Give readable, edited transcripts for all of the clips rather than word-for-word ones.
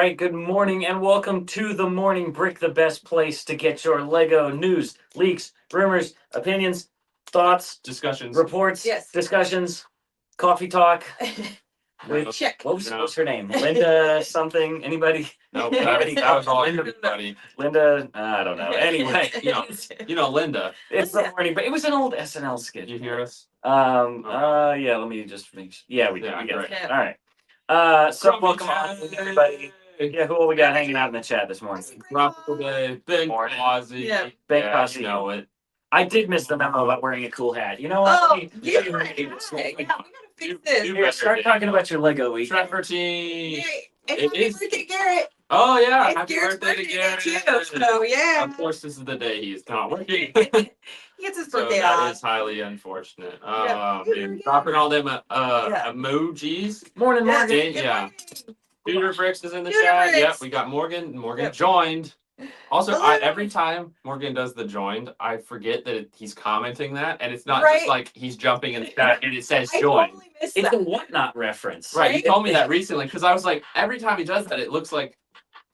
right, good morning and welcome to the Morning Brick, the best place to get your Lego news, leaks, rumors, opinions, thoughts, discussions, reports, Yes. discussions, coffee talk. Check. What's her name? Linda something? Anybody? No, Anybody? that was all Linda. everybody. Linda, I don't know. Anyway, You know Linda. it's the morning, but it was an old SNL skit. Did you hear us? Yeah, let me just make sure. Yeah, we did. Yeah, We got great. it. All right. So Grumpy welcome on, Jay. everybody. Yeah, who we got hanging out in the chat this morning? Tropical Day, Big Morning. Aussie. Yeah. Big Yeah, Aussie. you know it. I did miss the memo about wearing a cool hat. You know what? Oh, We yeah, gotta we gotta fix this. Here, start talking about your Lego week. Trevor T. And It happy is- birthday, Garrett. Oh yeah, It's happy Garrett's birthday to Garrett. too. So yeah. Of course, this is the day he's not working. He gets his So birthday that off. is highly unfortunate. Yeah. And dropping all them emojis. Morning, Morgan. Dan- yeah. Peter Bricks is in the Peter chat. Bricks. Yep, we got Morgan. Morgan Yep. joined. Also, Hello. every time Morgan does the joined, I forget that he's commenting that, and it's not Right. just like he's jumping in the chat and it says I join. totally missed It's that. a whatnot reference. Right, you Right? told me that recently because I was like, every time he does that, it looks like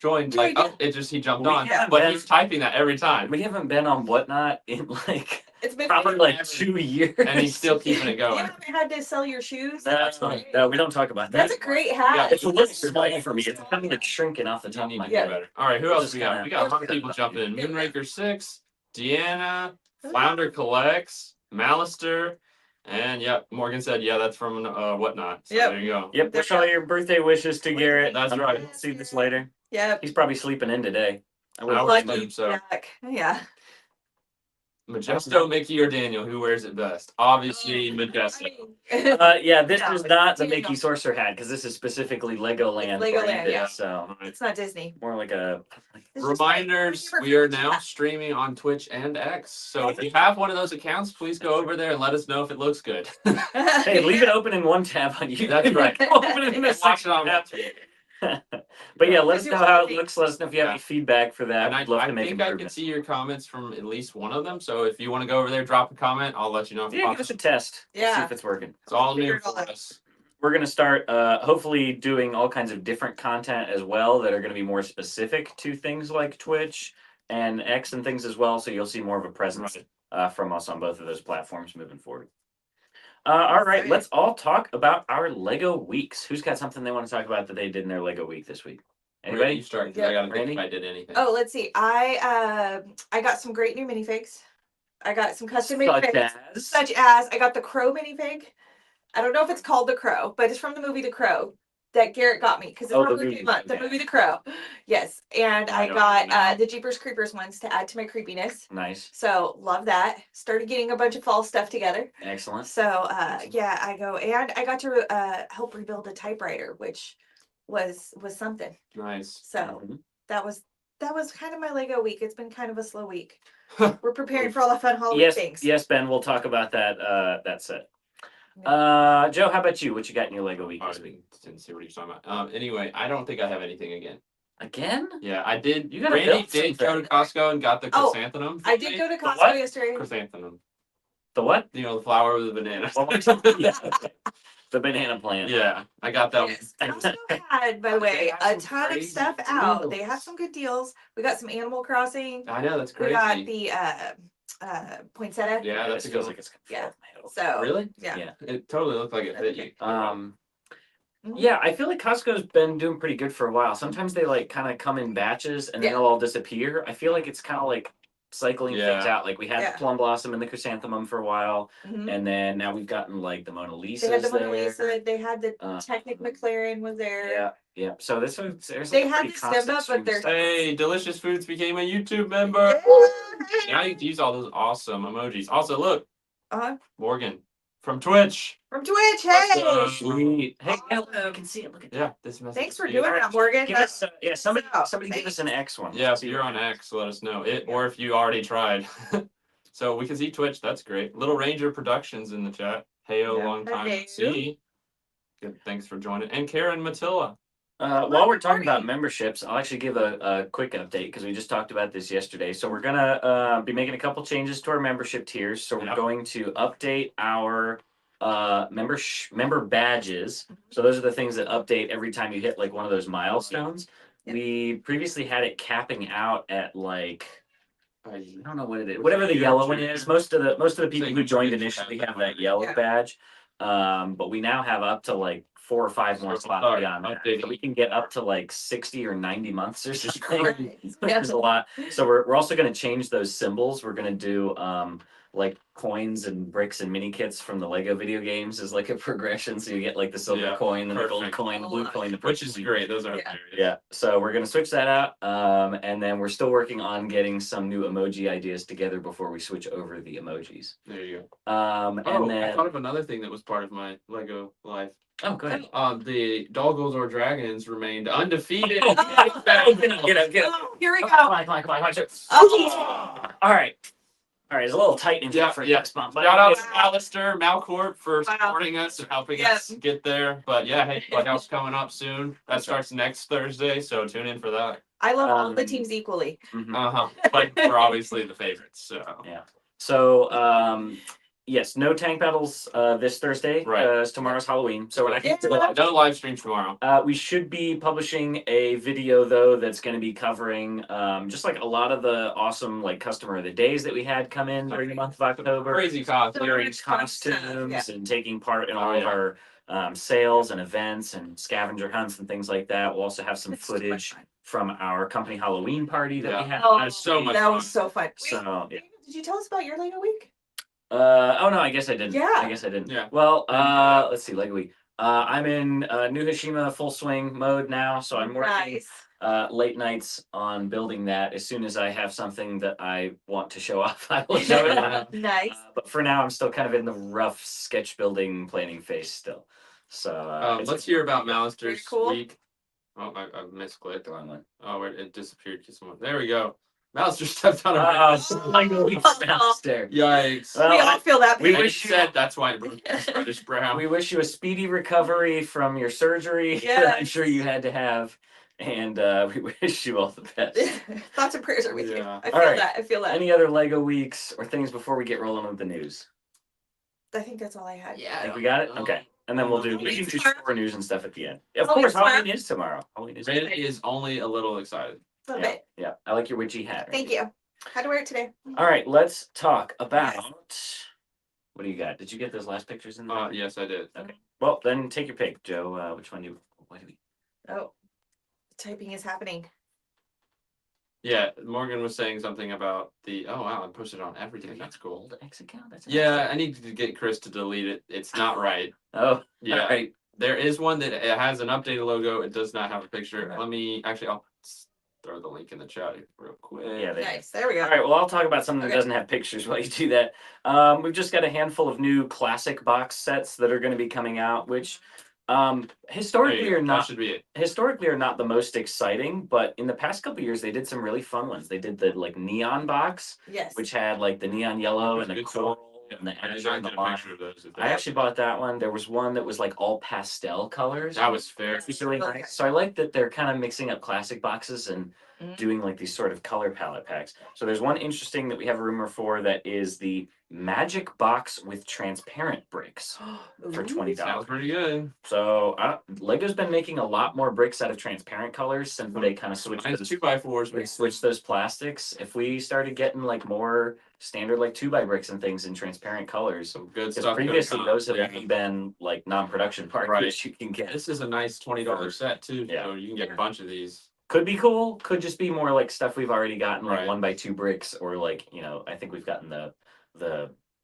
joined. Like, Joined, oh, it just he jumped We on, haven't but been- he's typing that every time, We haven't been on whatnot in like It's been probably like 2 years. and he's still keeping it You going. haven't had to sell your shoes. No, we don't talk about that. That's a great hat. It's a little small for me. It's kind of like shrinking off the You top of need my to do head. better. All right, who We'll else just we got? kinda- We got a lot of people jumping in. Moonraker 6, Deanna, Flounder Collects, Malister, and yep, Morgan said, yeah, that's from whatnot. So Yep. there you go. Yep, wish all your birthday wishes to Garrett. That's I'm right. gonna see this later. Yep. He's probably sleeping in today. I wouldn't would blame him. assume so. Jack. Yeah. Modesto, Mickey, or Daniel, who wears it best? Obviously, Modesto. Yeah, this No, is not the Daniel. Mickey Sorcerer hat because this is specifically Legoland. It's Legoland, branded, yeah. So It's not Disney. more like a. It's just Reminders, like- we are now streaming on Twitch and X. So if you have one of those accounts, please go over there and let us know if it looks good. Hey, leave it open in one tab on you. That's right. Open it in this Watch it on tab. one. But yeah, let us If you know want how it to- looks. Let us know if you have Yeah. any feedback for that. And We'd love I to make think I can improvements. see your comments from at least one of them. So if you want to go over there, drop a comment. I'll let you know if it Yeah, give pops us a up. test. See Yeah. if it's working. It's all Figure new it all for out. us. We're gonna start hopefully doing all kinds of different content as well that are gonna be more specific to things like Twitch and X and things as well. So you'll see more of a presence from us on both of those platforms moving forward. All right, let's all talk about our Lego weeks. Who's got something they want to talk about that they did in their Lego week this week? Randy, Anybody? you start 'cause Yeah. I gotta think Randy? if I did anything. Oh, let's see. I got some great new minifigs. I got some custom Such minifigs. as? Such as I got the Crow minifig. I don't know if it's called the Crow, but it's from the movie The Crow that Garrett got me because it's Oh, the probably movie, month. The okay. movie The Crow. Yes. And I I don't got know. the Jeepers Creepers ones to add to my creepiness. Nice, So love that. Started getting a bunch of fall stuff together. excellent. So yeah, I go and I got to help rebuild a typewriter, which was something. Nice. So Mhm. that was kind of my Lego week. It's been kind of a slow week. We're preparing for all the fun Halloween Yes, things. yes, Ben. We'll talk about that. That set. Joe, how about you? What you got in your Lego week I this week? didn't see what he's talking about. Anyway, I don't think I have anything again. Again? Yeah, I did. You gotta Randy build did go to something. Costco and got the Oh, chrysanthemum. I did go to what? Costco yesterday. Chrysanthemum. The what? You know, the flower with the banana. Yeah. The banana plant. Yeah, I got that Yes. Costco had, by the They way, have a some ton of crazy stuff out. They have deals. some good deals. We got some Animal Crossing. one. I know, that's We crazy. got the poinsettia. Yeah, that's it a feels good like it's gonna Yeah. fall off my head. So Really? yeah. Yeah. It totally looked like it fit you. Um. Mhm. Yeah, I feel like Costco's been doing pretty good for a while. Sometimes they like kind of come in batches and then Yeah. they'll all disappear. I feel like it's kind of like cycling things Yeah. out. Like we had Yeah. the plum blossom and the chrysanthemum for a while, Mhm. and then now we've gotten like the Mona Lisa. They had the Mona Lisa. They had the Uh, Technic McLaren was there. Yeah, yeah. So this was there's They like a had pretty the constant Simba, but stream they're- stuff. Hey, Delicious Foods became a YouTube member. Yeah. Now you can use all those awesome emojis. Also, look, Uh-huh. Morgan from Twitch. From Twitch. Hey. Sweet. Hey, you can see it. Look at that. Yeah, this message. Thanks for is you. doing that, Morgan. Give us, yeah, somebody out. give us an X one. Yeah, if you're on X, let us know it, or if you already tried. So we can see Twitch. That's great. Little Ranger Productions in the chat. Heyo, Yeah. long time Hey. no see. Good, thanks for joining. And Karen Matilla. While we're talking about memberships, I'll actually give a quick update because we just talked about this yesterday. So we're gonna be making a couple changes to our membership tiers. So we're Yep. going to update our member badges. So those are the things that update every time you hit like one of those milestones. We previously had it capping out at like I don't know what it is. Was Whatever it the year yellow two? one is. Most of the people Saying who joined you should initially have have that that yellow Yeah. badge. But we now have up to like 4 or 5 more So slots start beyond that. So updating. we can get up to like 60 or 90 months or something. Right. Which is a lot. So we're also going to change those symbols. We're going to do like coins and bricks and mini kits from the Lego video games as like a progression. So you get like the silver Yeah, coin and the gold perfect. coin, the blue coin, the Which purple is coin. great. Those are Yeah. hilarious. Yeah, so we're gonna switch that out, and then we're still working on getting some new emoji ideas together before we switch over the emojis. There you go. And Oh, I then thought of another thing that was part of my Lego life. oh, go ahead. The Doggles or Dragons remained undefeated. Oh, get up. Oh, here we go. Come on, watch it. Oh. All right, it's a little tight in here for a Yeah. fist bump, but Shout out to Wow. Malister, Malcorp for Wow. supporting us and helping Yeah. us get there. But yeah, hey, Playhouse coming up soon. That That's right. starts next Thursday, so tune in for that. I love all the Um, teams equally. mhm. But we're obviously the favorites. So Yeah. So yes, no tank battles this Thursday. Right. Because tomorrow's Halloween, so we're not gonna do that. no live stream tomorrow. We should be publishing a video though that's going to be covering just like a lot of the awesome like customer of the days that we had come in during the month of October, Crazy cost. So wearing much fun stuff, costumes yeah. and taking part in all Oh, of yeah. our sales and events and scavenger hunts and things like that. We'll also have some It's so much footage fun. from our company Halloween party that we Yeah. had. Oh, last so week. much that fun. was so fun. Wait, So yeah. did you tell us about your Lego week? Oh no, I guess I didn't. Yeah. I guess I didn't. Yeah. Well, let's see, Lego Week. I'm in New Hashima full swing mode now, so I'm working Nice. late nights on building that. As soon as I have something that I want to show off, I will show it off. Nice. But for now, I'm still kind of in the rough sketch building planning phase still. So Let's hear about Malister's Very cool. week. Oh, I misclicked. Go on, Lynn. Oh, it disappeared to someone. There we go. Malister stepped on a Lego Week Malister. Yikes. Well, We all feel that we pain. I wish just you- said that's why it broke his reddish brown. We wish you a speedy recovery from your surgery that I'm Yes. sure you had to have, and we wish you all the best. Thoughts and prayers are with you. Yeah. I feel All right. that. I feel that. Any other Lego weeks or things before we get rolling with the news? I think that's all I had. Yeah. Think we got it? Okay. And then we can do Halloween's store tomorrow. news and stuff at the end. Of Halloween's course, Halloween tomorrow. is tomorrow. Halloween is Ray is only a little excited. A little bit. Yeah, I like your witchy hat. Thank you. Had to wear it today. All right, let's talk about what do you got? Did you get those last pictures in there? Yes, I did. Okay. Well, then take your pick, Joe. Which one do you? What do we? Oh, typing is happening. Yeah, Morgan was saying something about the. Oh wow, I posted it on everything. That's cool. Old X account. That's Yeah, I need to get Chris to delete it. It's not right. Oh, Yeah, all right. there is one that it has an updated logo. It does not have a picture. Okay. Let me actually. I'll throw the link in the chat real quick. Yeah, they- Nice. There we go. All right, well, I'll talk about something that Okay. doesn't have pictures while you do that. We've just got a handful of new classic box sets that are going to be coming out, which There you historically go. are That not should be it. the most exciting, but in the past couple years they did some really fun ones. They did the like neon box, Yes. which had like the neon yellow That's and a the good coral Yeah, and the I did azure not and the get a lime. picture of those. I actually bought that one. There was one that was like all pastel colors. That was fair. It's really Okay. nice. So I like that they're kind of mixing up classic boxes and Mm. doing like these sort of color palette packs. So there's one interesting that we have a rumor for that is the magic box with transparent bricks for Ooh. $20. Sounds pretty good. So Lego's been making a lot more bricks out of transparent colors since they kind of switched Mine's those, 2x4s. they switched those plastics. If we started getting like more standard like 2x bricks and things in transparent colors, Some good because stuff. previously gonna come. those have Yeah. only been like non-production parts Right. that you can get. This is a nice $20 set too. Yeah. So you can get Yeah. a bunch of these. Could be cool. Could just be more like stuff we've already gotten, like Right. 1x2 bricks, or like I think we've gotten the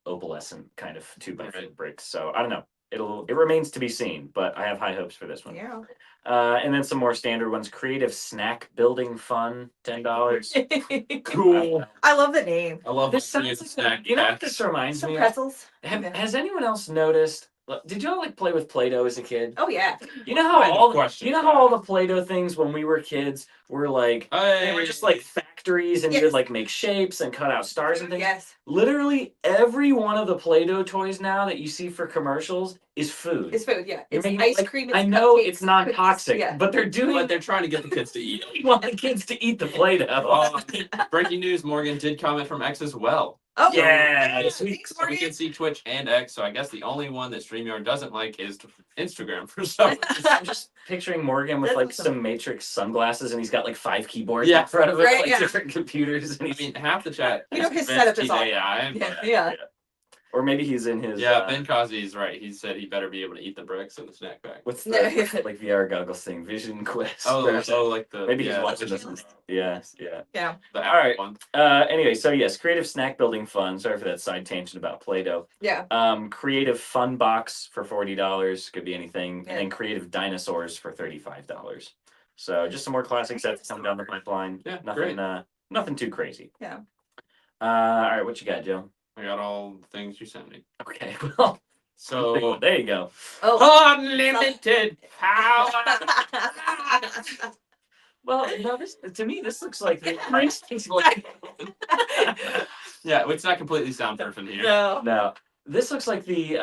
opalescent kind of 2x4 Right. bricks. So I don't know. It remains to be seen, but I have high hopes for this one. Yeah. And then some more standard ones. Creative snack building fun, $10. Cool. I love the name. I love This this sounds like snack. you know what packs. this reminds Some me of? pretzels. Has anyone else noticed? Did y'all like play with Play-Doh as a kid? Oh yeah. You know how Kind of all question. you know how all the Play-Doh things when we were kids were like they were just like factories and you would Yes. like make shapes and cut out stars and things. Yes. Literally every one of the Play-Doh toys now that you see for commercials is food. It's food. Yeah. You're It's making, ice like, cream. I It's know cupcakes, it's non-toxic, cookies, yeah. but they're doing But they're trying to get the kids to eat. you want the kids to eat the Play-Doh. Breaking news: Morgan did comment from X as well. Oh, Yeah, yeah, sweet. thanks, So we Morgan. can see Twitch and X. So I guess the only one that StreamYard doesn't like is Instagram for some reason. I'm just picturing Morgan with That's like awesome. some Matrix sunglasses, and he's got like 5 keyboards Yeah. in front of him, Right, like yeah. different computers. And I he's, mean, half the chat. You know, is his convinced setup is he's all- AI. Yeah, But yeah. or maybe he's in his yeah, Ben Kazi is right. He said he better be able to eat the bricks in the snack bag. what's the No. like VR goggles thing, Vision Quest. Like the maybe he's yeah, watching the- this. Yeah, yeah. Yeah. The All right. Apple one. Anyway, so yes, creative snack building fun. Sorry for that side tangent about Play-Doh. Yeah. Creative fun box for $40 could be anything, Yeah. and then creative dinosaurs for $35. So just some more classic sets coming down the pipeline. Yeah, nothing, great. nothing too crazy. Yeah. All right, what you got, Joe? I got all the things you sent me. Okay, well, So there you go. Oh. unlimited power. Well, no, this to me this looks like the for instance, like Yeah, it's not completely soundproofing here. No. no. This looks like the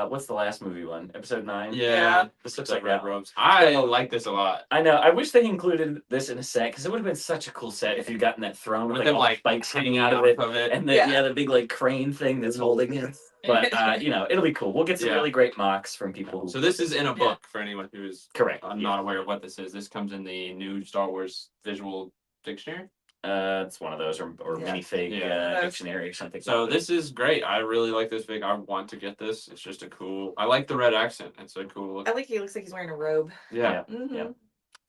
what's the last movie one? Episode 9? Yeah, This looks the like red that. robes. I like this a lot. I know. I wish they included this in a set because it would have been such a cool set if you'd gotten that throne with With like them all like spikes hanging hanging out of it, and the Yeah. the big like crane thing that's holding it. But you know, it'll be cool. We'll get some Yeah. really great mocks from people who So this is in a book for anyone who is correct. not aware of what this is. This comes in the new Star Wars visual dictionary. It's one of those or Yeah. minifig Yeah. dictionary or something. So this is great. I really like this fig. I want to get this. It's just a cool. I like the red accent. It's a cool look. I like he looks like he's wearing a robe. Yeah, Mm-hmm. Yeah.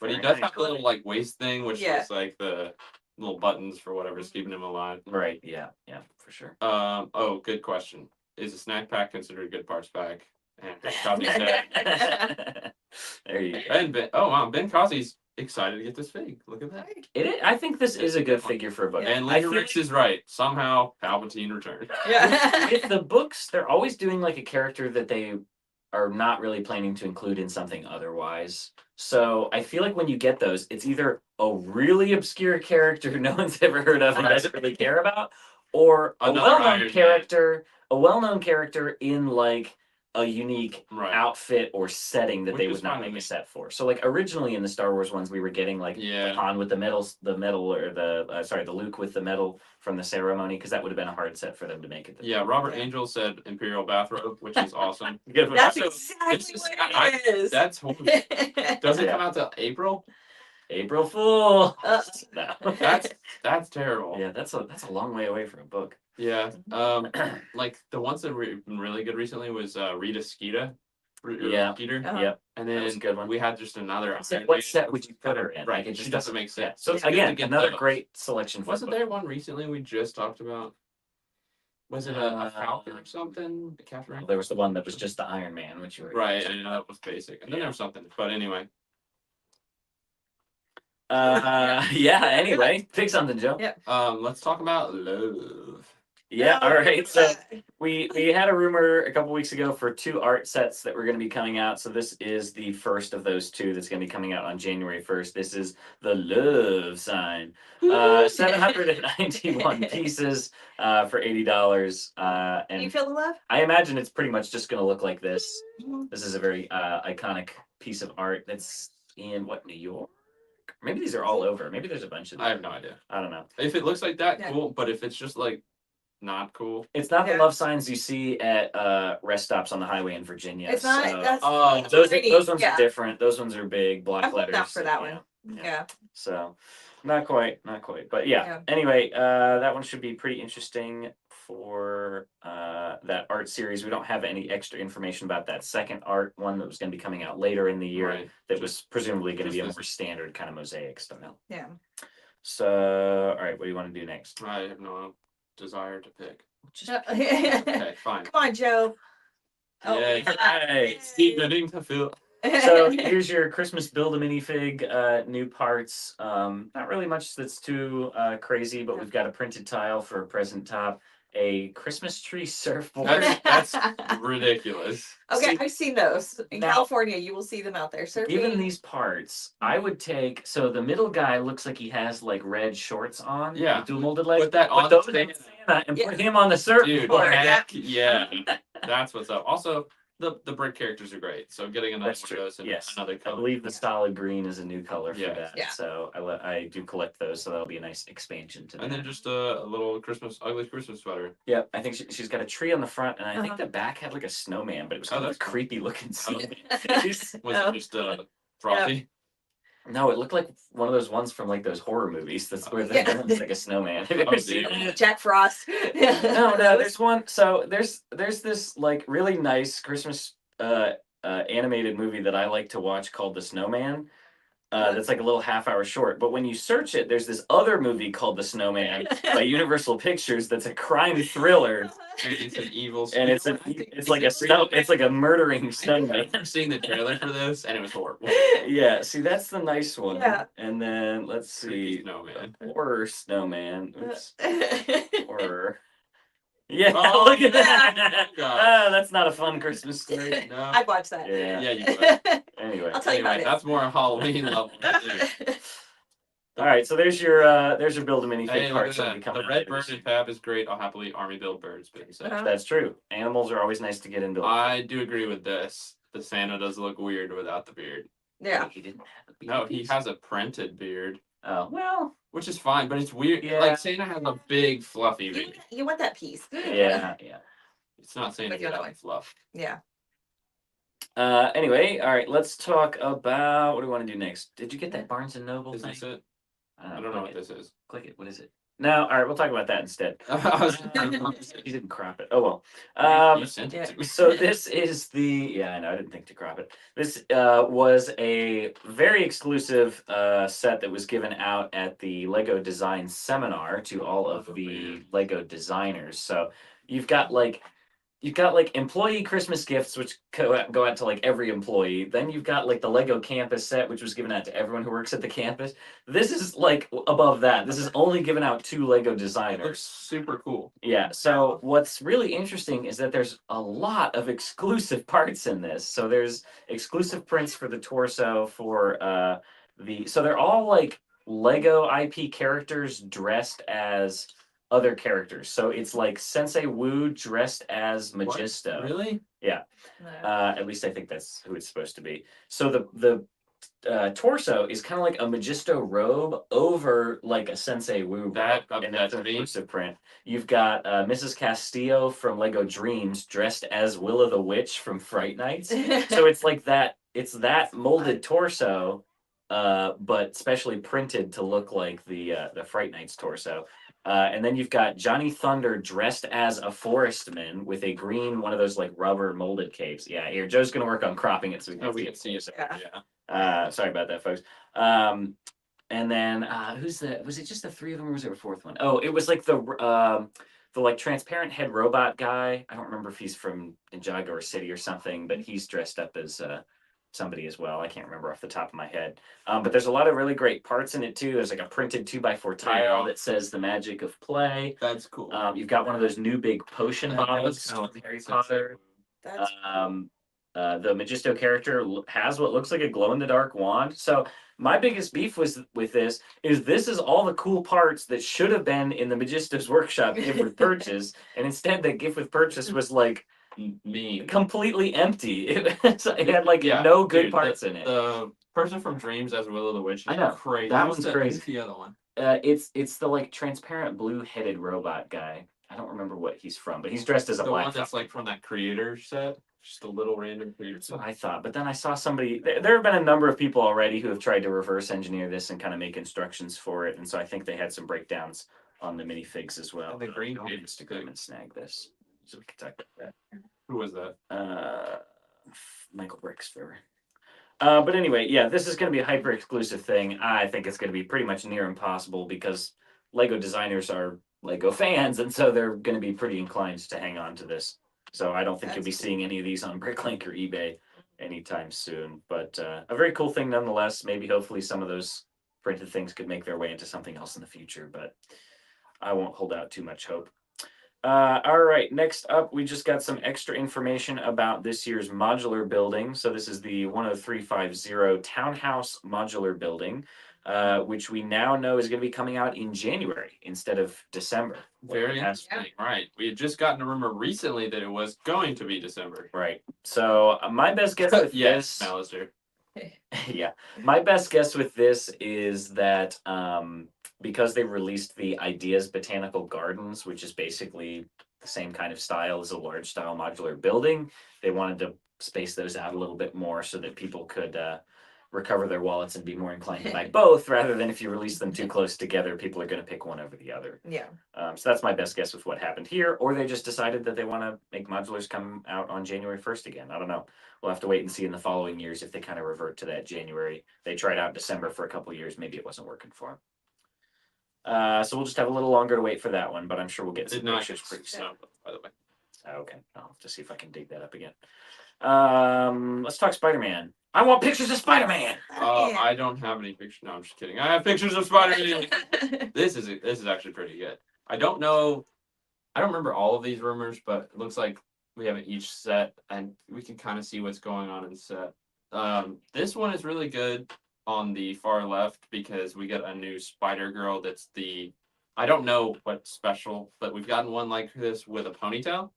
but he Very does nice. have a little like waist thing, which Yeah. looks like the little buttons for whatever's keeping him alive. Right. Yeah. Yeah. For sure. Oh, good question. Is a snack pack considered a good parts pack? And Ben Kazi said, There you go. and Ben, oh wow, Ben Kazi's excited to get this fig. Look at that. I think this is a good figure for a book. And I Linda feel Rix is right. Somehow Palpatine returned. Yeah. with the books, they're always doing like a character that they are not really planning to include in something otherwise. So I feel like when you get those, it's either a really obscure character no one's ever heard of and doesn't really care about, or a Another Iron well-known Man. character, in like a unique Right. outfit or setting that Which they is would not fine with make me. a set for. So like originally in the Star Wars ones, we were getting like Yeah. the Han with the medal or the Luke with the medal from the ceremony because that would have been a hard set for them to make it. Yeah, Robert Yeah. Angel said Imperial bathrobe, which is awesome. That's Also, exactly it's just- what it is. That's horrible. Does it Yeah. come out till April? April Fool. Uh, No. That's terrible. yeah, that's a long way away from a book. Yeah. Like the ones that were been really good recently was Rita Skeeter. Yeah. Skeeter. Uh-huh. Yep. And That then was a good one. we had just another. What set would you put her in? Right. Like, it She just doesn't make yeah. sense. So it's good to again, get another those. great selection. For Wasn't the book. there one recently we just talked about? Was it a Uh, Falcon or something? A Captain? There was the one that was just the Iron Man, which you were Right. I know that was basic. And then Yeah. there was something. But anyway. Yeah. Anyway, pick something, Joe. Yeah. Let's talk about love. Yeah. No, All right. So uh, we had a rumor a couple weeks ago for 2 art sets that were going to be coming out. So this is the first of those 2 that's going to be coming out on January 1st. This is the love sign. 791 pieces for $80. you And feel the love? I imagine it's pretty much just going to look like this. This is a very iconic piece of art that's in what, New York? Maybe these are all over. Maybe there's a bunch of them. I have no idea. I don't know. If it looks like that, Yeah. cool. But if it's just like not cool. It's not the Yeah. love signs you see at rest stops on the highway in Virginia. It's not. so- That's Oh, it's those pretty, ones yeah. are different. Those ones are big black I'm holding letters. out for that yeah. one. Yeah. Yeah. So not quite. But yeah. Yeah. Anyway, that one should be pretty interesting for that art series. We don't have any extra information about that second art one that was going to be coming out later in the year. Right. That was presumably going to be a just more standard kind of mosaic style. Yeah. So, all right, what do you want to do next? I have no desire to pick. Come Okay, fine. on, Joe. Oh, Yay. Hey. Beginning to feel. So here's your Christmas build a minifig, new parts. Not really much that's too crazy, but we've got a printed tile for a present top, a Christmas tree surfboard. That's ridiculous. Okay, See, I've seen those in now- California. You will see them out there. Surfing. Given these parts, I would take. So the middle guy looks like he has like red shorts on. Yeah. with dual molded legs. Put that on those the in Santa and Yeah. put him on the surfboard. Dude, heck yeah. That's what's up. Also, the brick characters are great. So getting another That's one true. of those and Yes. another I color. believe the solid green is a new color for Yeah. that. Yeah. So I do collect those, so that'll be a nice expansion to that. And then just a little ugly Christmas sweater. Yeah, I think she's got a tree on the front, and I think Uh-huh. the back had like a snowman, but it was Oh, kind of a that's cool. creepy looking snowman. Was Oh. it just frothy? No, it looked like one of those ones from like those horror movies. That's where the Yeah. villain's like a snowman. Have you Oh, ever seen dear. it? Jack Frost. No, there's one. So there's this like really nice Christmas animated movie that I like to watch called The Snowman. That's like a little half-hour short. But when you search it, there's this other movie called The Snowman by Universal Pictures that's a crime thriller, It's an evil. and it's like a murdering I snowman. remember seeing the trailer for this, and it was horrible. Yeah, see, that's the nice one. Yeah. And then let's Creepy see, snowman. horror snowman. Oops, horror. Yeah, Oh, look at yeah. that. Gosh. Ah, that's not a fun Christmas story. No. I'd watch that. Yeah. Yeah, you would. Anyway. I'll tell you about Anyway, it. that's more a Halloween level. All right, so there's your build a minifig Hey, look parts at that'll be that. coming The out red later this bird year. and fab is great. I'll happily army build birds, but Uh-huh. That's true. Animals are always nice to get into. I do agree with this. The Santa does look weird without the beard. Yeah. He didn't have a beard No, he piece. has a printed beard, Oh well. which is fine, but it's weird. Yeah. Like Santa has a big fluffy You, beard. you want that piece. Yeah. It's not Santa With the other without one. the fluff. Yeah. Anyway, all right. Let's talk about what do we want to do next? Did you get that Barnes and Noble Is thing? this it? I don't know what this is. Click it. What is it? No. All right. We'll talk about that instead. You didn't crop it. Oh well. You sent it to me. So this is the I know I didn't think to crop it. This was a very exclusive set that was given out at the Lego Design Seminar to all of the Lego designers. So you've got like employee Christmas gifts, which go out to like every employee. Then you've got like the Lego campus set, which was given out to everyone who works at the campus. This is like above that. This is only given out to Lego It looks designers. super cool. Yeah. So what's really interesting is that there's a lot of exclusive parts in this. So there's exclusive prints for the torso for so they're all like Lego IP characters dressed as other characters. So it's like Sensei Wu dressed as Magisto. Really? At least I think that's who it's supposed to be. So the torso is kind of like a Magisto robe over like a Sensei Wu robe, and that's an exclusive print. You've got Mrs. Castillo from Lego Dreams dressed as Willa the Witch from Fright Nights. So it's like that. It's that molded torso, but specially printed to look like the Fright Nights torso. And then you've got Johnny Thunder dressed as a forestman with a green one of those like rubber molded capes. Yeah, here Joe's gonna work on cropping it so we can, We can see it. Yeah. Yeah. sorry about that, folks. And then who's the? Was it just the three of them, or was there a fourth one? Oh, it was like the like transparent head robot guy. I don't remember if he's from Ninjago or City or something, but he's dressed up as somebody as well. I can't remember off the top of my head. But there's a lot of really great parts in it too. There's like a printed 2x4 tile that says the magic of play. That's cool. You've got one of those new big potion bottles kind of from Harry Potter. That's The Magisto character has what looks like a glow in the dark wand. So my biggest beef with this is all the cool parts that should have been in the Magisto's workshop gift with purchase, and instead the gift with purchase was like mean. completely empty. It had like no good parts in it. The person from Dreams as Willow the Witch is I know, crazy. that What's one's the- crazy. who's the other one? It's the like transparent blue-headed robot guy. I don't remember what he's from, but he's dressed as a The black. one that's like from that creator set. Just a little random creator That's what set. I thought, but then I saw somebody. There have been a number of people already who have tried to reverse engineer this and kind of make instructions for it, and so I think they had some breakdowns on the minifigs as well. And the green I'll page Instagram and snag this so we can talk about Who was that? that. Michael Bricks forever. But anyway, yeah, this is going to be a hyper exclusive thing. I think it's going to be pretty much near impossible because Lego designers are Lego fans, and so they're going to be pretty inclined to hang on to this. So I don't think you'll be seeing any of these on Bricklink or eBay anytime soon. But a very cool thing nonetheless. Maybe hopefully some of those printed things could make their way into something else in the future, but I won't hold out too much hope. All right, next up, we just got some extra information about this year's modular building. So this is the 10350 Townhouse Modular Building. which we now know is going to be coming out in January instead of December. Very interesting. Right. We had just gotten a rumor recently that it was going to be December. Right. So my best guess with Yes, this, Malister. yeah, my best guess with this is that because they released the Ideas Botanical Gardens, which is basically the same kind of style as a large style modular building, they wanted to space those out a little bit more so that people could recover their wallets and be more inclined to buy both, rather than if you release them too close together, people are going to pick one over the other. Yeah. So that's my best guess with what happened here, or they just decided that they want to make modulars come out on January 1st again. I don't know. We'll have to wait and see in the following years if they kind of revert to that January. They tried out December for a couple of years. Maybe it wasn't working for them. So we'll just have a little longer to wait for that one, but I'm sure we'll get some Did not pictures get pretty soon. snow, by the way. Okay, I'll have to see if I can dig that up again. Let's talk Spider-Man. I want pictures of Spider-Man. I don't have any pictures. No, I'm just kidding. I have pictures of Spider-Man. This is actually pretty good. I don't know. I don't remember all of these rumors, but it looks like we have it each set, and we can kind of see what's going on in the set. This one is really good on the far left because we get a new Spider Girl. That's the I don't know what's special, but we've gotten one like this with a ponytail.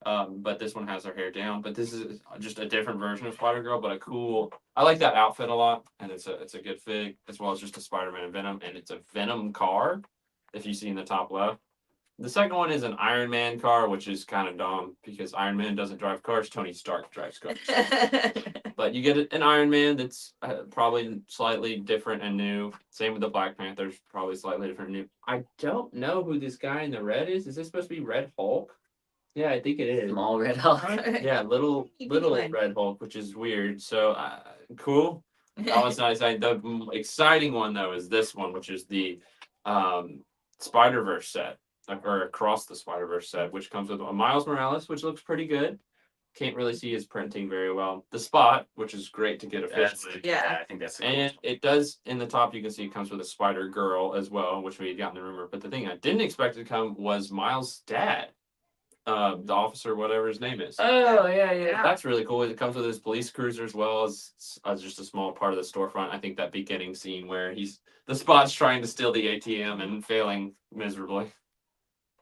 But this one has her hair down. But this is just a different version of Spider Girl, but a cool. I like that outfit a lot, and it's a good fig as well as just a Spider-Man and Venom, and it's a Venom car. If you see in the top left. The second one is an Iron Man car, which is kind of dumb because Iron Man doesn't drive cars. Tony Stark drives cars. But you get an Iron Man that's probably slightly different and new. Same with the Black Panther's, probably slightly different and new. I don't know who this guy in the red is. Is this supposed to be Red Hulk? Yeah, I think it is. Small Red Hulk. Yeah, little Red Hulk, which is weird. So cool. That one's not exciting. The exciting one though is this one, which is the Spider-Verse set. Or Across the Spider-Verse set, which comes with a Miles Morales, which looks pretty good. Can't really see his printing very well. The Spot, which is great to get officially. Yeah. I think that's. And it does, in the top, you can see it comes with a Spider Girl as well, which we had gotten the rumor. But the thing I didn't expect to come was Miles' dad, the officer, whatever his name is. Oh yeah. That's really cool. It comes with his police cruiser as well as just a small part of the storefront. I think that beginning scene where the Spot's trying to steal the ATM and failing miserably.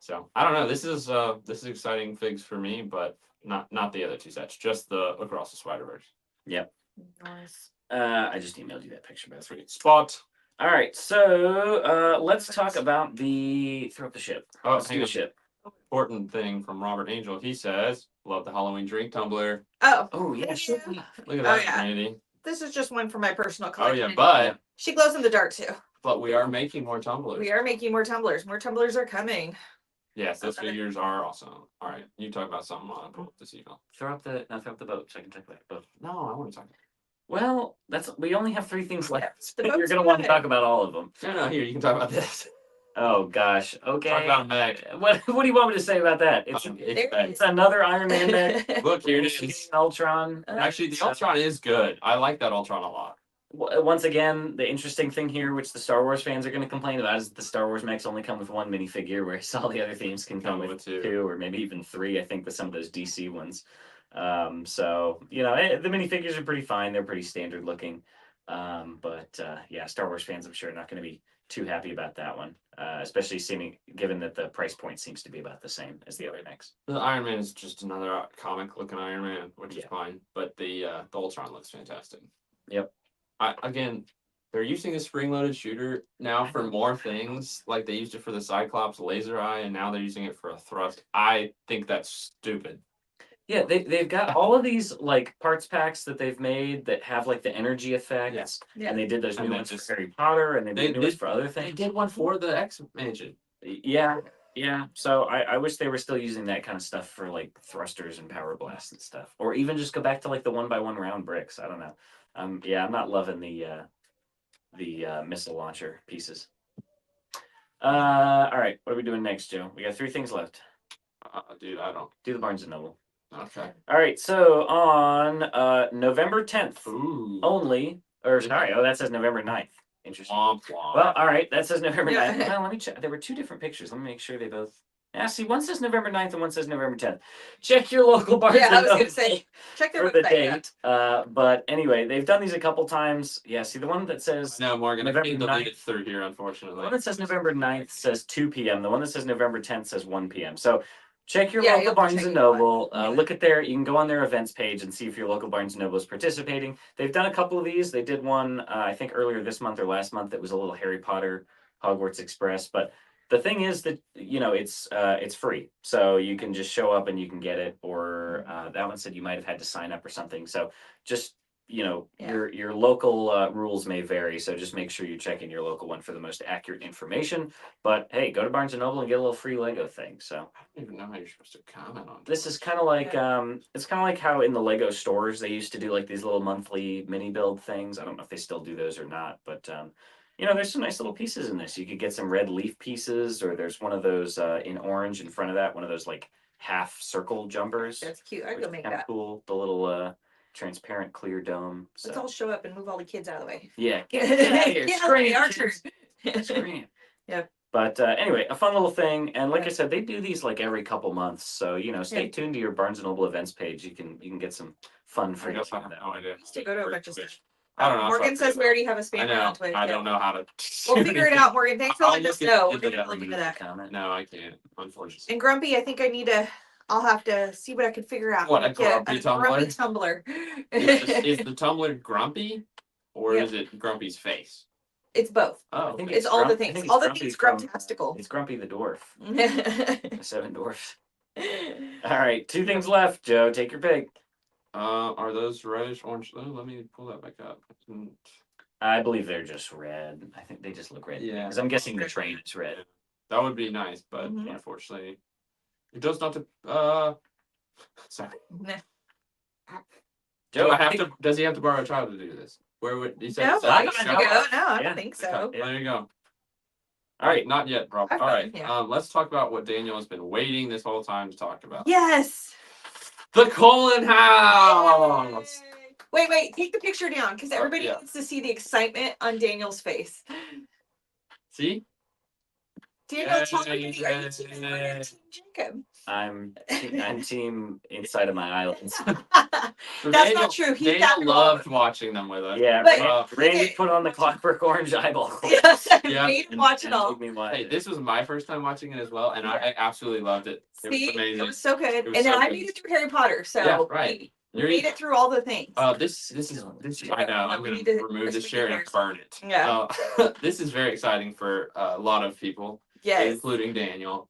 So I don't know. This is exciting figs for me, but not the other two sets. Just the Across the Spider-Verse. Yep. Nice. I just emailed you that picture, but that's Sweet. Spot. all right. So let's talk about throw up the ship. Oh, Let's do hang the on. ship. Important thing from Robert Angel. He says, "Love the Halloween drink tumbler." Oh, Yeah. Look at that, yeah. Trinity. This is just one for my personal Oh collection. yeah, but she glows in the dark too. we are making more tumblers. We are making more tumblers. More tumblers are coming. Yes, those figures are awesome. All right, you talk about something while I pull up this email. Throw up the boat so I can talk about the boat. No, I want to talk. Well, we only have 3 things left. The You're boat's gonna want to good. talk about all of them. No, here you can talk about this. Oh gosh. Okay. Talk about Meg. What do you want me to say about that? It's It's another Iron Man mech. Look, here it It's is. Ultron. Actually, the Ultron is good. I like that Ultron a lot. Once again, the interesting thing here, which the Star Wars fans are going to complain about, is that the Star Wars mechs only come with 1 minifigure, whereas all the other themes can come with 2 or maybe even 3. I think with some of those DC ones. So the minifigures are pretty fine. They're pretty standard looking. But Star Wars fans, I'm sure, are not going to be too happy about that one, especially given that the price point seems to be about the same as the other mechs. The Iron Man is just another comic-looking Iron Man, which is fine. But the Ultron looks fantastic. Yep. Again, they're using a spring-loaded shooter now for more things. Like they used it for the Cyclops laser eye, and now they're using it for a thrust. I think that's stupid. Yeah, they've got all of these like parts packs that they've made that have like the energy effects, Yeah. and they did those And new they ones just- for Harry Potter, and they did new ones for other They things. did one for the X-Mansion. Yeah. So I wish they were still using that kind of stuff for like thrusters and power blasts and stuff, or even just go back to like the 1x1 round bricks. I don't know. I'm not loving the missile launcher pieces. All right, what are we doing next, Joe? We got 3 things left. Dude, I don't. Do the Barnes and Noble. Okay. All right, so on November 10th Ooh. only, or sorry, that says November 9th. Interesting. Womp womp. Well, all right, that says November Yeah. 9th. Well, let me check. There were 2 different pictures. Let me make sure they both Yeah, see, one says November 9th and one says November 10th. Check your local Barnes Yeah, I and was gonna Noble say, check their for the website. date. But anyway, they've done these a couple times. Yeah, see, the one that says No, Morgan, I November can't delete 9th. it through here, The unfortunately. one that says November 9th says 2 p.m. The one that says November 10th says 1 p.m. So check your Yeah, local you'll Barnes check and your one. Noble. Yeah. Look at you can go on their events page and see if your local Barnes and Noble is participating. They've done a couple of these. They did one, I think earlier this month or last month, that was a little Harry Potter Hogwarts Express. But the thing is that, it's free. So you can just show up and you can get it. Or that one said you might have had to sign up or something. So just, Yeah. your local rules may vary, so just make sure you check in your local one for the most accurate information. But hey, go to Barnes and Noble and get a little free Lego thing. So I don't even know how you're supposed to comment on this is kind of like it's kind of like how in the Lego stores they used to do like these little monthly mini build things. I don't know if they still do those or not, but there's some nice little pieces in this. You could get some red leaf pieces, or there's one of those in orange in front of that, one of those like half circle jumpers. That's cute. I'd Which go is make kind of that. cool. The little transparent clear dome. Let's So all show up and move all the kids out of the way. yeah, get out of here, Get out of the way, scream, Archer. kids. Scream. Yeah. But anyway, a fun little thing, and like Yeah. I said, they do these like every couple months. So stay Yeah. tuned to your Barnes and Noble events page. You can get some fun I free. guess I have no idea. To go to a bunch of stuff. I don't know. Morgan says we already have a I spammer know. on Twitch. I Yeah. don't know how to. We'll figure it out, Morgan. Thanks for I'll letting us look know. We're into gonna that. look into Remove that. the comment. No, I can't. Unfortunately. And Grumpy, I think I'll have to see what I can figure out. What, a Make it Grumpy Grumpy Tumblr? Tumbler. Is the tumbler grumpy, or Yeah. is it Grumpy's face? It's both. Oh, I think It's all the I things. think it's All the Grumpy things from, Grumptastical. It's Grumpy the dwarf, Yeah. the seven dwarfs. All right, two things left. Joe, take your pick. Are those reddish orange? Oh, let me pull that back up. I believe they're just red. I think they just look red. Yeah. Because I'm guessing the train is red. That would be nice, but Mhm. unfortunately, it does not. Sorry. Joe, Do I have to? Does he have to borrow a child to do this? Where would he say? No, I I don't don't know. go. No, I Yeah. don't think so. Yeah. There you go. All right. Not yet, Rob. I've All done, right. yeah. Let's talk about what Daniel has been waiting this whole time to talk about. Yes. The Colon House. Yay. Wait, take the picture down because everybody yeah. needs to see the excitement on Daniel's face. See? Daniel, tell me, are you Yay. team Morgan or team Jacob? I'm team inside of my islands. So That's not true. He Daniel tapped loved watching them with us. Yeah, But- Randy put on the Clockwork Orange eyeball. Yes, Yeah. made him watch it And all. told me why. Hey, this was my first time watching it as well, and I absolutely loved it. It See, was amazing. it was so good. It was And then so I good. made it through Harry Potter, so Yeah, right. we made it through all the things. This is I know. I'm We gonna need to remove this switch share and gears. burn it. Yeah. This is very exciting for a lot of people, Yes. including Daniel.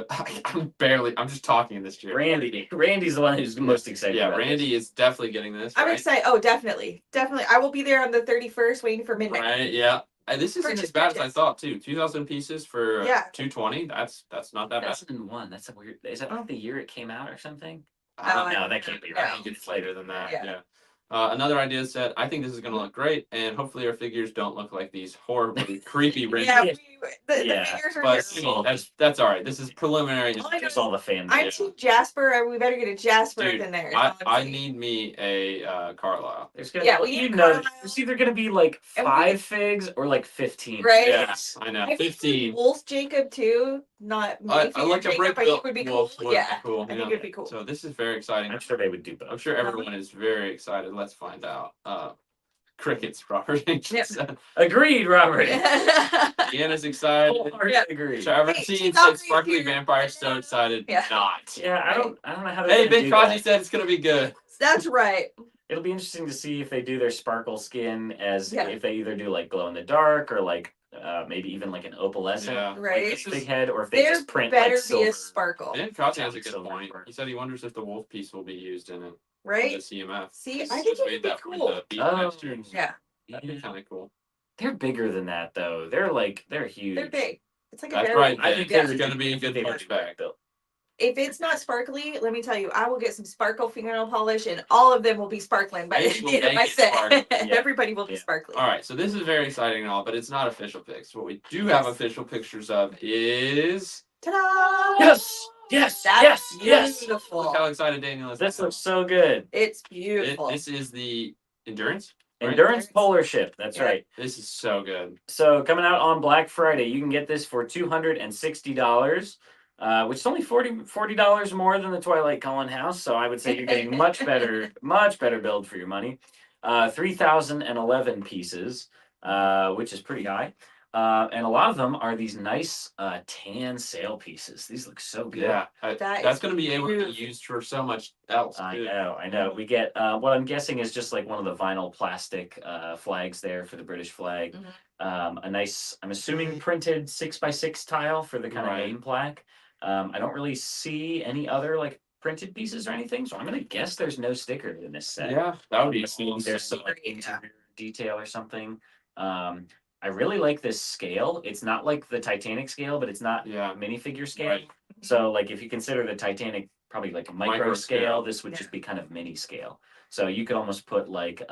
I'm just talking in this chair. Randy's the one who's the most excited. Yeah, about Randy is definitely getting this. I'm right? excited. Oh, definitely. Definitely. I will be there on the 31st waiting for midnight. Right? Yeah. This isn't as bad as I Purchase. thought too. 2,000 pieces for Yeah. 220. That's not that bad. 2001. That's a weird. Is that not the year it came out or something? Oh, No, that can't be right. I think it's later than that. Yeah. Yeah. Another idea said, I think this is going to look great, and hopefully our figures don't look like these horribly creepy renderings. Yeah, the Yeah, figures are But just. that's all right. This is preliminary. All I Just know- all the fan. I'm Yeah. Team Jasper. We better get a Jasper Dude, in there. I need me a Carlisle. There's gonna, Yeah, we need you know, Carlisle. there's either gonna be like And we 5 figs or like 15. Right? Yes, I know. I think 15. Wolf Jacob too. Not I minifigure like a Jacob, brick I think would be cool. wolf would be Yeah. cool. I think yeah. it'd be cool. So this is very exciting. I'm sure they would do I'm both. sure everyone is very excited. Let's find out. Crickets, Robert Angel Yep. said. Agreed, Robert. Deanna's excited. Wholeheartedly Yeah. agreed. Travertine Hey, said Valkyrie's Sparkly here. Vampire, so excited. Yeah. Not. Yeah, I don't know how. Hey, they're gonna Big do Kazi that. said it's gonna be good. That's right. It'll be interesting to see if they do their sparkle skin as Yeah. if they either do like glow in the dark or like maybe even like an opalescent Yeah. like Right. this big head, or if they There just print better like be silver. a sparkle. And Kazi has a good Silver point. part. He said he wonders if the wolf piece will be used in it. Right? The CMF. See, He's I think just it made would be that for cool. the Beat Oh. Masters. Yeah. That'd be kind of cool. They're bigger than that though. They're huge. They're big. It's like a That's berry. right. I Big. think It's they're gonna be a good they were punch bag. built. If it's not sparkly, let me tell you, I will get some sparkle fingernail polish, and all of them will be sparkling by the They will end of my make it set. sparkle. Yeah. Everybody will be Yeah. sparkly. All right, so this is very exciting and all, but it's not official pics. What we do have official pictures of is Ta-da! Yes, yes, That's yes. beautiful. look how excited Daniel is. This looks so good. It's beautiful. This is the Endurance. Right? Endurance Polar Ship. That's Yeah. right. This is so good. So coming out on Black Friday, you can get this for $260. which is only $40 more than the Twilight Cullen house. So I would say you're getting much better build for your money. 3,011 pieces, which is pretty high. And a lot of them are these nice tan sail pieces. These look so good. Yeah, that's is going to be able to be beautiful. used for so much else. I too. know. We get what I'm guessing is just like one of the vinyl plastic flags there for the British flag. A nice, I'm assuming printed 6x6 tile for the kind of Right. name plaque. I don't really see any other like printed pieces or anything, so I'm gonna guess there's no sticker in this set. Yeah, that would be Assuming cool. there's some like Great, yeah. interior detail or something. I really like this scale. It's not like the Titanic scale, but it's not Yeah. minifigure scale. Right. So like if you consider the Titanic probably like micro Micro scale, scale. this would Yeah. just be kind of mini scale. So you could almost put like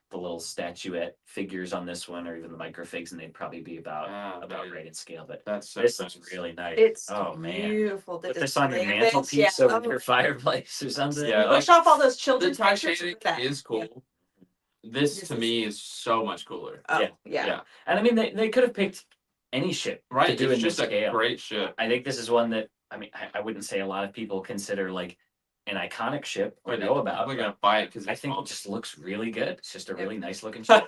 the little statuette figures on this one, or even the microfigs, and they'd probably be about Yeah, right in scale. But that's so this nice. looks really nice. It's Oh man, beautiful. The put this on your display of it, mantelpiece yeah. over your fireplace or something. Yeah, Go like, shop all those The children's pictures Titanic with that. is cool. Yeah. This This to is- me is so much cooler. Oh, Yeah. yeah. And I mean, they could have picked any ship Right, to do it's in this just a scale. great ship. I think this is one that I mean I wouldn't say a lot of people consider like an iconic ship or know about. We're but gonna buy it because I think it just looks really good. It's just a really nice looking ship.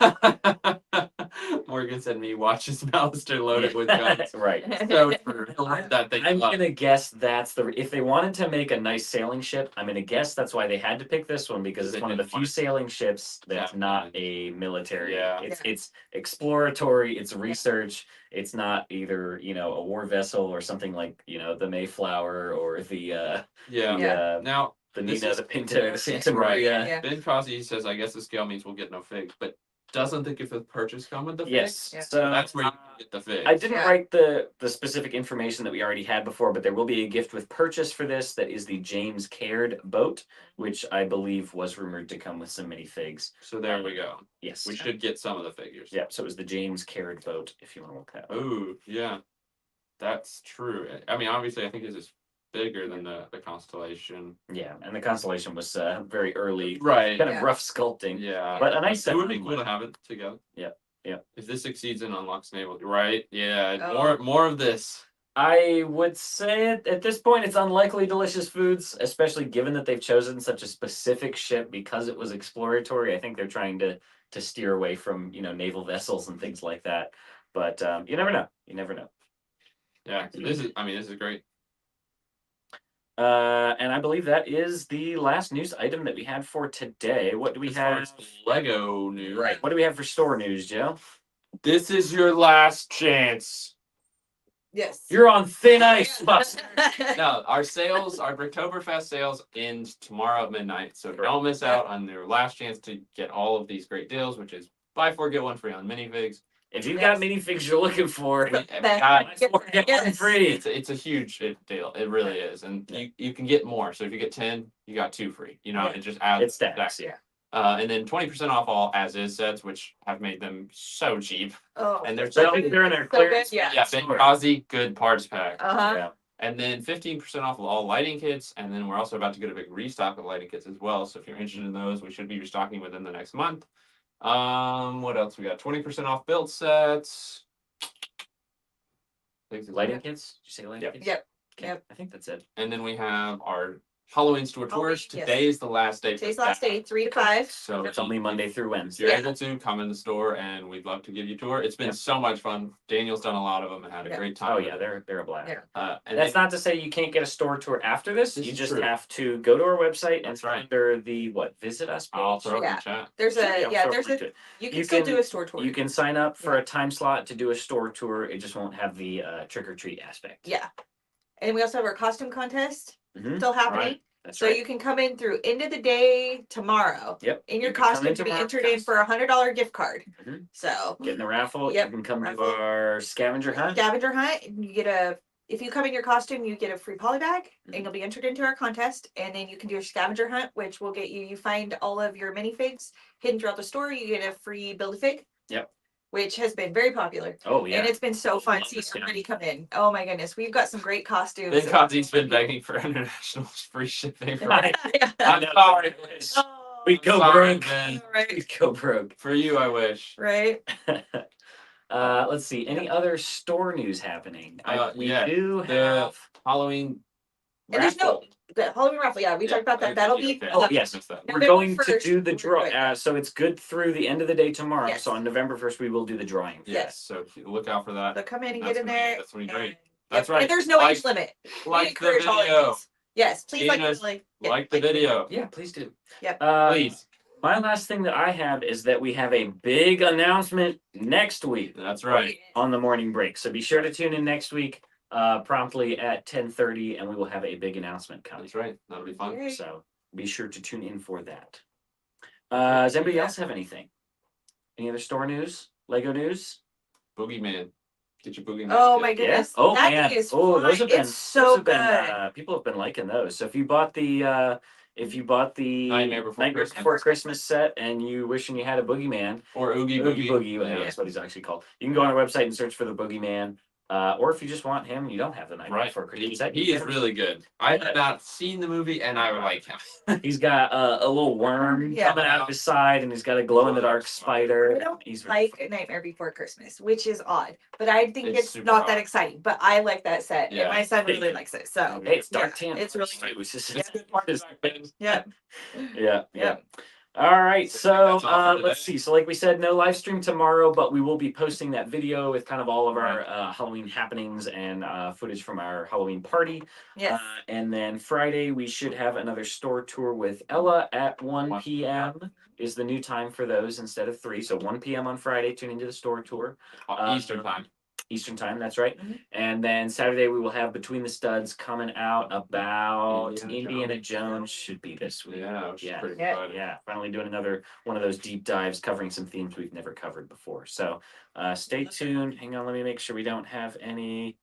Morgan said me watches Malister loaded with guns. Right. So true. I love that thing. I'm gonna guess that's the if they wanted to make a nice sailing ship, I'm gonna guess that's why they had to pick this one because They it's one of the didn't few want it sailing ships that's Yeah, not man. a military. Yeah. It's exploratory, it's research, it's not either, a war vessel or something like, the Mayflower or the Yeah. Yeah. Now the this Nina, is- the Pinta, the Santa Right. Maria. Yeah. Ben Cosby says, I guess the scale means we'll get no figs, but doesn't the gift with purchase come with the figs? Yes. Yeah. So That's where you can get the figs. I didn't Yeah. write the specific information that we already had before, but there will be a gift with purchase for this that is the James Caird boat, which I believe was rumored to come with some minifigs. So there we go. Yes. We should get some of the figures. Yeah, so it was the James Caird boat, if you want to look that up. Ooh, yeah. That's true. I mean, obviously, I think this is bigger than the Constellation. Yeah, and the Constellation was very early, Right. kind of Yeah. rough sculpting. Yeah. But a nice It would set be of cool to money. have it together. Yeah, yeah. If this succeeds in unlocks naval, right? Yeah. Oh. More of this. I would say at this point it's unlikely delicious foods, especially given that they've chosen such a specific ship because it was exploratory. I think they're trying to steer away from naval vessels and things like that. But you never know. You never know. Yeah. This is great. And I believe that is the last news item that we had for today. What do we As far have? as Lego news. Right. What do we have for store news, Joe? This is your last chance. Yes. You're on thin ice, Buster. No, our Bricktoberfest sales end tomorrow at midnight. So don't miss out on your last chance to get all of these great deals, which is buy 4 get 1 free on minifigs. If you've got minifigs you're looking for, We- That- buy 4 get 1 free. It's a huge deal. It really is, and you can get more. So if you get 10, you got 2 free. Yeah. It just adds. It stacks, yeah. And then 20% off all as is sets, which have made them so cheap. Oh. And they're So so I think they're in their So clearance. good, yeah. Yeah, store. Benghazi good parts pack. Uh-huh. Yeah. And then 15% off of all lighting kits. And then we're also about to get a big restock of lighting kits as well. So if you're interested in those, we should be restocking within the next month. What else we got? 20% off build sets. Lighting kits? Did you say lighting Yep. kits? Yep. Okay, Yep. I think that's it. And then we have our Halloween store Halloween, tours. yes. Today is the last day. for Today's last that. day, 3 to 5. So It's only Monday through if Wednesday. you're Yeah. able to come in the store, and we'd love to give you a tour. It's been Yeah. so much fun. Daniel's done a lot of them and had a Yeah. great time. Oh with yeah, it. they're a blast. Yeah. And That's then- not to say you can't get a store tour after this. This You is just true. have to go to our website and That's right. under the visit us page. I'll throw it in Yeah. the chat. There's Sure, a I'll throw there's link a to it. you can You still can- do a store tour. You can sign up for Yeah. a time slot to do a store tour. It just won't have the trick or treat aspect. Yeah. And we also have our costume contest Mhm. still happening. Right. That's So right. you can come in through end of the day tomorrow. Yep. In your You can come costume in to be tomorrow. entered in for a $100 gift card. Mhm. So Get in the raffle. Yep, You can come raffle. to our scavenger hunt. scavenger hunt, and you get if you come in your costume, you get a free poly bag, Mhm. and you'll be entered into our contest. And then you can do a scavenger hunt, which will get you find all of your minifigs hidden throughout the store. You get a free Build-A-Fig. Yep. Which has been very popular. Oh yeah. And it's been so fun Love seeing this guy. everybody come in. Oh my goodness. We've got some great costumes. Ben Kazi's been begging for international free shipping. For I- Yeah. I'm sorry. Oh, We go Sorry, broke. Ben. right. We go broke. For you, I wish. Right. Let's see. Any other store news happening? Yeah, We do the- have. Halloween. And there's no raffle. the Halloween raffle. Yeah, we talked about that. That'll be. Oh, yes. Missed that. We're November going to 1st, do the we're draw. doing it. So it's good through the end of the day tomorrow. Yes. So on November 1st, we will do the drawing. Yes. So look out for that. So come in and That's get in gonna be- there. that's gonna be great. and- That's yep, right. And there's no Like- age limit. We Like the encourage all video. ages. Yes, please like Gina's- yeah, Like the video. Yeah, please do. Yep. Please. My last thing that I have is that we have a big announcement next week That's right. on the morning break. So be sure to tune in next week, promptly at 10:30, and we will have a big announcement coming. That's right. That'll be fun. Yay. So be sure to tune in for that. Does anybody Yeah. else have anything? Any other store news? Lego news? Boogeyman. Get your boogeyman. Oh kit. my goodness. Oh that man. thing is Oh, fun. those have been It's so those have good. been, people have been liking those. So if you bought the Nightmare Before Christmas set and you wishing you had a boogeyman, Or Oogie Oogie Boogie. Boogie, yeah, that's what he's actually called. You can go on our website and search for the boogeyman. Or if you just want him, you don't have the Nightmare Right. Before He, Christmas set. he is really good. I have not seen the movie and I like him. He's got a little worm Yeah. coming out of his side, and he's got a glow in the dark spider. I don't He's like A Nightmare Before Christmas, which is odd, but I think It's it's super not that odd. exciting. But I like that set, Yeah. and my son really likes it. So Hey, it's dark yeah, tan. it's really It was just- It's a good part is yeah. yeah. All right, so That's all for let's today. see. So like we said, no live stream tomorrow, but we will be posting that video with kind of all of our Halloween happenings and footage from our Halloween party. Yes. And then Friday we should have another store tour with Ella at 1 1 p.m. is the new time for those instead of 3. So 1 p.m. on Friday, tune into the store tour. Eastern time. Eastern time, that's right. Mhm. And then Saturday we will have Between the Studs coming out about Indiana Indiana Jones should be this week. Yeah, which is Yeah. pretty Yeah. exciting. Yeah, finally doing another one of those deep dives covering some themes we've never covered before. So stay tuned. Hang on, let me make sure we don't have any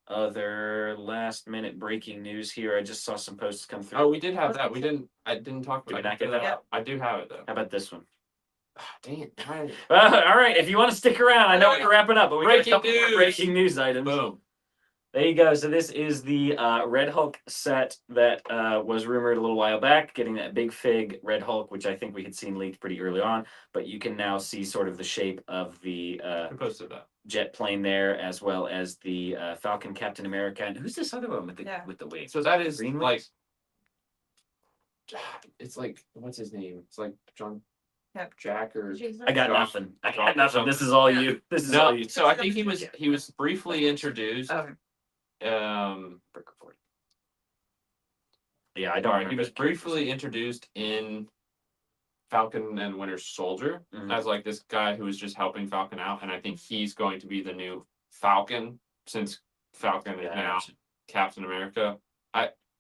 other last minute breaking news here. I just saw some posts come through. Oh, we did have that. I didn't talk Did we about not get that out? I do have it though. How about this one? Dang it. Right. All right, if you want to stick around, I know we're wrapping up, but we got a Breaking couple more news. breaking news items. Boom. There you go. So this is the Red Hulk set that was rumored a little while back, getting that big fig Red Hulk, which I think we had seen leaked pretty early on. But you can now see sort of the shape of the Who posted that? jet plane there, as well as the Falcon, Captain America, and who's this other one with the Yeah. wings? So that is Green like wings? it's like what's his name? It's like John Yep. Jack or I got Josh- nothing. I Josh got nothing. This is all you. This is all no. you. So I think he was briefly introduced. Okay. Yeah, I don't. Sorry, he remember was the characters. briefly introduced in Falcon and Winter Soldier Mhm. as like this guy who was just helping Falcon out, and I think he's going to be the new Falcon since Falcon is Yeah, now Captain America.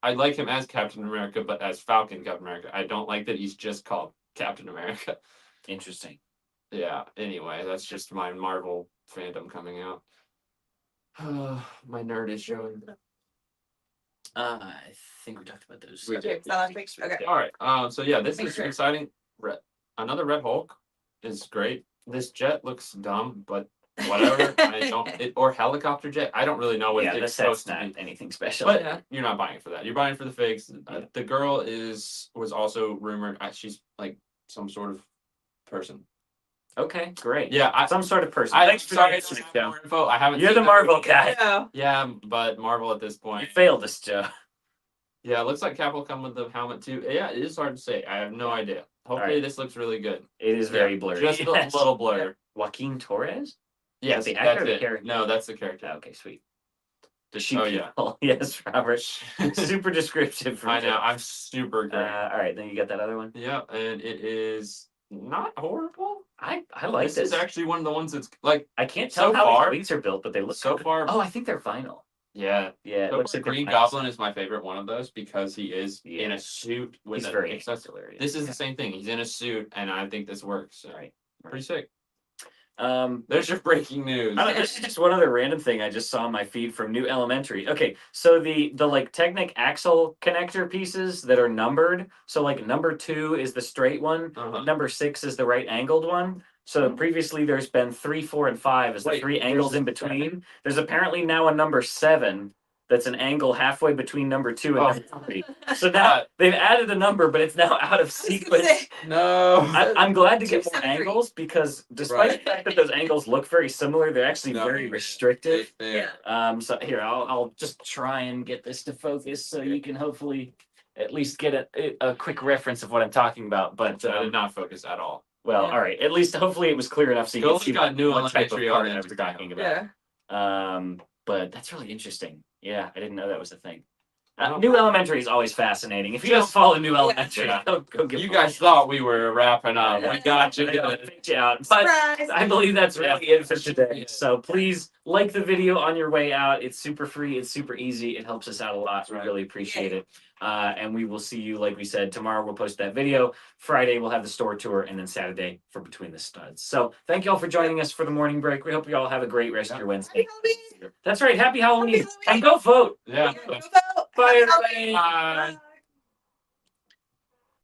I like him as Captain America, but as Falcon Captain America, I don't like that he's just called Captain America. Interesting. Yeah. Anyway, that's just my Marvel fandom coming out. My nerd is showing. I think we talked about those. We Okay, did. so last week. Okay. All right. So yeah, this Make is sure. exciting. Another Red Hulk is great. This jet looks dumb, but whatever. I don't. Or helicopter jet. I don't really know what Yeah, it's the set's supposed to not be. anything special. But Yeah. you're not buying it for that. You're buying it for the figs. The girl was also rumored. She's like some sort of person. Okay, great. Yeah. Some sort of person. I'm Thanks for sorry. that, I don't have Joe. more info. I haven't. You're seen the it. Marvel guy. Yeah. Yeah, but Marvel at this You point. failed us, Joe. Yeah, it looks like Cap will come with the helmet too. Yeah, it is hard to say. I have no idea. Hopefully, Right. this looks really good. It is very Yeah, blurry. Just a Yes. little blur. Joaquin Torres? Yes, the actor or that's the it. character? No, that's the character. Okay, sweet. The sheep Oh, yeah. people. Yes, Robert. Super descriptive for I know. Joe. I'm super great. All right, then you got that other one. Yeah, and it is not horrible. I like This this. is actually one of the ones that's like I can't so tell how far- his wings are built, but they look so good. far. Oh, I think they're vinyl. Yeah. Yeah, it So looks far, like they're Green vinyl. Goblin is my favorite one of those because he is in Yeah. a suit with He's a very accessory. hilarious. This is the same thing. He's in a suit, and I think this works. So. Right. Pretty sick. Um, There's your breaking news. I don't know, this is just one other random thing I just saw on my feed from New Elementary. Okay, so the like Technic axle connector pieces that are numbered. So like number 2 is the straight one, Uh-huh. number 6 is the right angled one. So previously there's been 3, 4, and 5 as the Wait, 3 angles there's in a between. There's apparently now a number 7 that's an angle halfway between number 2 and Oh. number 3. So now they've added a number, but it's now out of sequence. No. I'm glad to get more 273. angles because despite the fact that those angles look very similar, they're actually No, very restrictive. Yeah. So here, I'll just try and get this to focus so you can hopefully at least get a quick reference of what I'm talking about. But I did not focus at all. well, Yeah. all right. At least hopefully it was clear enough so you can Goldie's see got new what type of elementary part on I was everything. talking about. Yeah. But that's really interesting. Yeah, I didn't know that was a thing. Wow. New Elementary is always fascinating. If you don't follow New Elementary, Yeah. go give You them guys thought we were wrapping I up. know. We got you. I know, I picked you out. But Surprise! I believe that's really it for today. Yeah. So please like the video on your way out. It's super free. It's super easy. It helps us out a lot. We Right. really appreciate it. And we will see you, like we said, tomorrow. We'll post that video. Friday, we'll have the store tour. And then Saturday for Between the Studs. So thank you all for joining us for the morning break. We hope you all have a great rest of your Wednesday. Happy Halloween! That's right. Happy Halloween. Happy Halloween. And go vote. Yeah. Go vote! Bye, Happy everybody. Halloween. Bye.